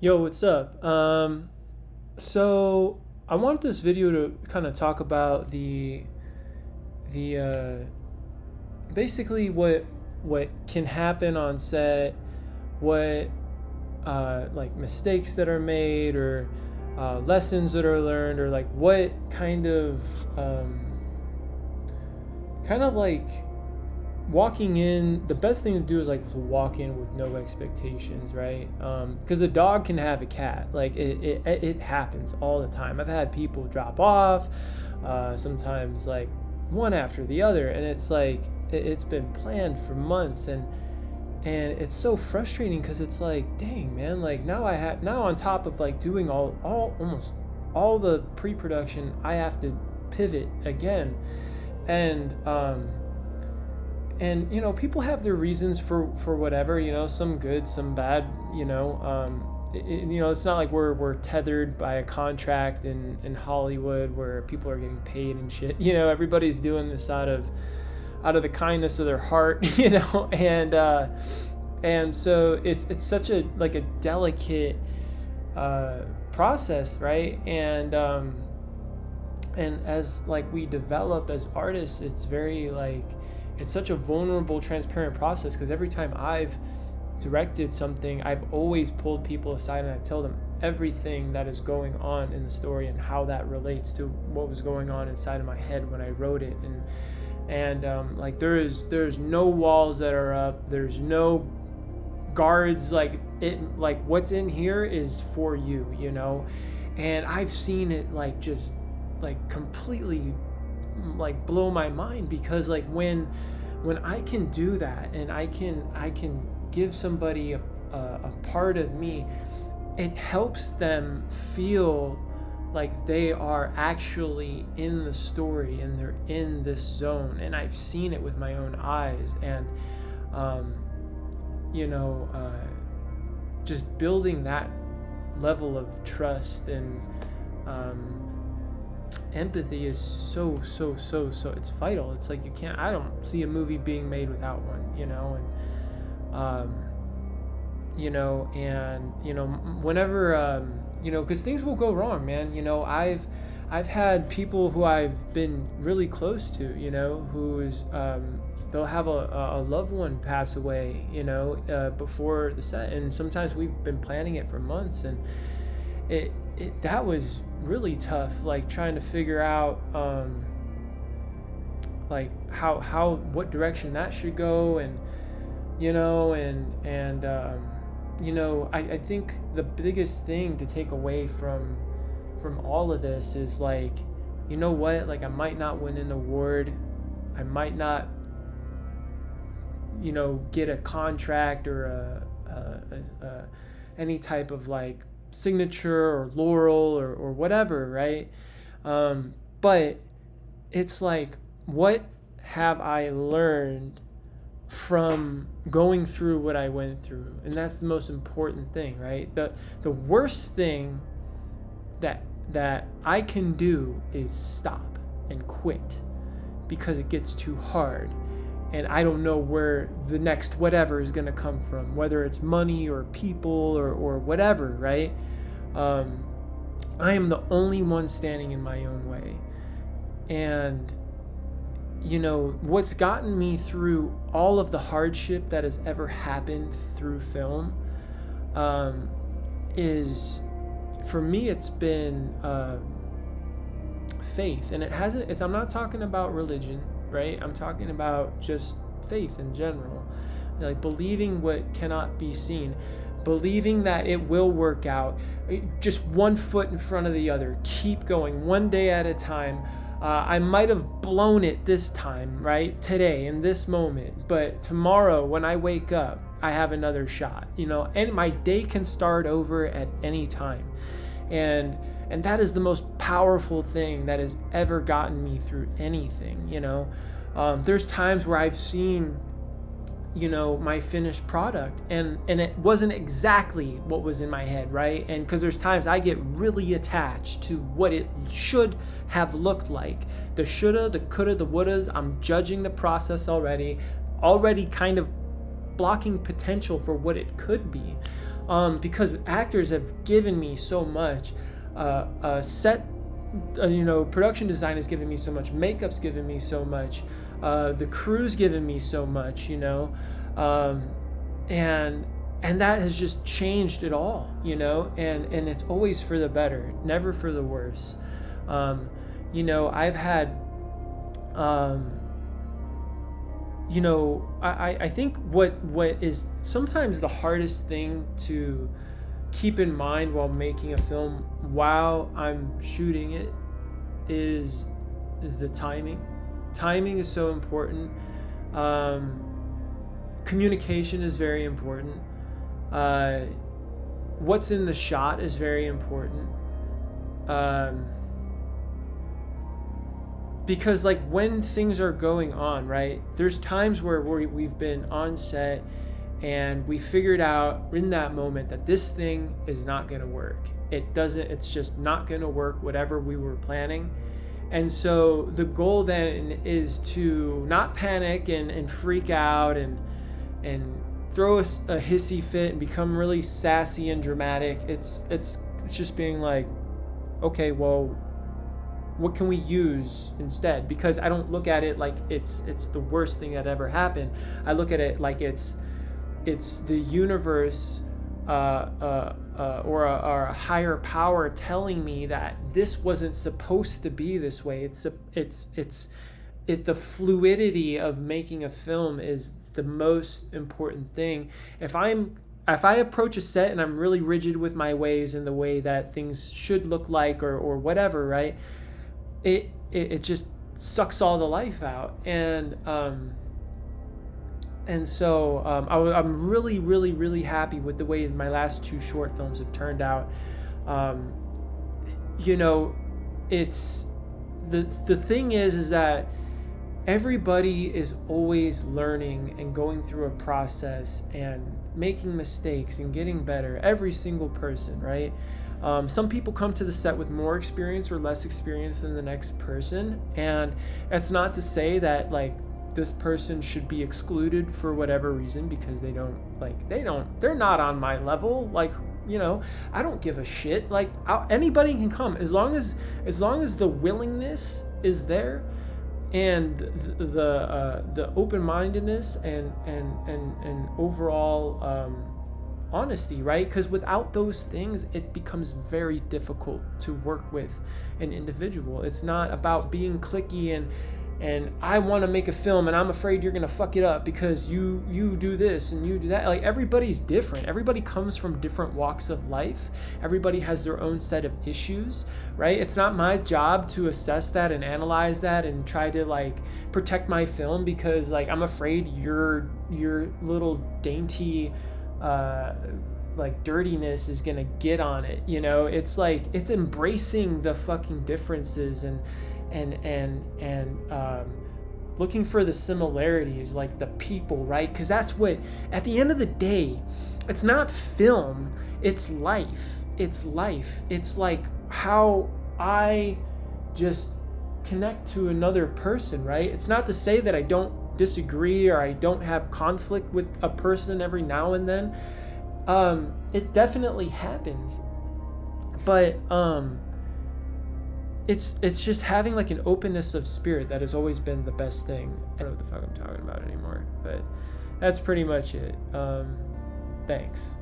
Yo, what's up? So I want this video to kind of talk about the basically what can happen on set, what like mistakes that are made or lessons that are learned, or like what kind of like walking in. The best thing to do is like to walk in with no expectations, right? Because a dog can have a cat. Like it happens all the time. I've had people drop off, sometimes like one after the other, and it's like it's been planned for months, and it's so frustrating because it's like, dang man, like now on top of like doing all almost all the pre-production, I have to pivot again. And people have their reasons for whatever, some good, some bad. It's not like we're tethered by a contract in Hollywood where people are getting paid and shit. Everybody's doing this out of the kindness of their heart. And so it's such a like a delicate process, right? And as like we develop as artists, it's very like it's such a vulnerable, transparent process, because every time I've directed something, I've always pulled people aside and I tell them everything that is going on in the story and how that relates to what was going on inside of my head when I wrote it. And like there's no walls that are up, there's no guards. Like what's in here is for you. And I've seen it like just like completely like blow my mind, because like when I can do that and I can give somebody a part of me, it helps them feel like they are actually in the story and they're in this zone. And I've seen it with my own eyes. And just building that level of trust and empathy is so it's vital. It's like I don't see a movie being made without one. Whenever because things will go wrong, man. I've had people who I've been really close to, who's they'll have a loved one pass away, before the set, and sometimes we've been planning it for months, and that was really tough, like trying to figure out like how what direction that should go. And I think the biggest thing to take away from all of this is like, like I might not win an award, I might not get a contract or any type of like signature or laurel or whatever, right? But it's like, what have I learned from going through what I went through? And that's the most important thing, right? The worst thing that I can do is stop and quit, because it gets too hard and I don't know where the next whatever is going to come from, whether it's money or people or whatever, right? I am the only one standing in my own way. And what's gotten me through all of the hardship that has ever happened through film is, for me, it's been faith. And I'm not talking about religion, right? I'm talking about just faith in general, like believing what cannot be seen, believing that it will work out, just one foot in front of the other, keep going one day at a time. I might have blown it this time, right, today in this moment, but tomorrow when I wake up, I have another shot, and my day can start over at any time. And that is the most powerful thing that has ever gotten me through anything. There's times where I've seen my finished product, and it wasn't exactly what was in my head, right? And because there's times I get really attached to what it should have looked like, the shoulda, the coulda, the wouldas. I'm judging the process already kind of blocking potential for what it could be. because actors have given me so much. Production design has given me so much. Makeup's given me so much. The crew's given me so much, and that has just changed it all, and it's always for the better, never for the worse. I've had, I think what is sometimes the hardest thing to keep in mind while making a film while I'm shooting it is the timing. Timing is so important. Communication is very important. What's in the shot is very important. Because like when things are going on, right, there's times where we've been on set and we figured out in that moment that this thing is not going to work. It's just not going to work, whatever we were planning. And so the goal then is to not panic and freak out and throw a hissy fit and become really sassy and dramatic. It's just being like, okay, well, what can we use instead? Because I don't look at it like it's the worst thing that ever happened. I look at it like it's the universe or a higher power telling me that this wasn't supposed to be this way. The fluidity of making a film is the most important thing. If I approach a set and I'm really rigid with my ways and the way that things should look like or whatever, right? It just sucks all the life out. And so I'm really, really, really happy with the way my last 2 short films have turned out. It's the thing is that everybody is always learning and going through a process and making mistakes and getting better. Every single person, right? Some people come to the set with more experience or less experience than the next person, and it's not to say that like this person should be excluded for whatever reason because they're not on my level. Like, I don't give a shit. Like anybody can come as long as the willingness is there and the open-mindedness and overall honesty, right? Because without those things, it becomes very difficult to work with an individual. It's not about being cliquey and I want to make a film and I'm afraid you're going to fuck it up because you do this and you do that. Like everybody's different. Everybody comes from different walks of life. Everybody has their own set of issues, right? It's not my job to assess that and analyze that and try to like protect my film because like I'm afraid your little dainty like dirtiness is gonna get on it. It's like it's embracing the fucking differences and looking for the similarities, like the people, right? Because that's what, at the end of the day, it's not film, it's life. It's like how I just connect to another person, right? It's not to say that I don't disagree or I don't have conflict with a person every now and then. It definitely happens, but it's just having like an openness of spirit that has always been the best thing. I don't know what the fuck I'm talking about anymore, but that's pretty much it. Thanks.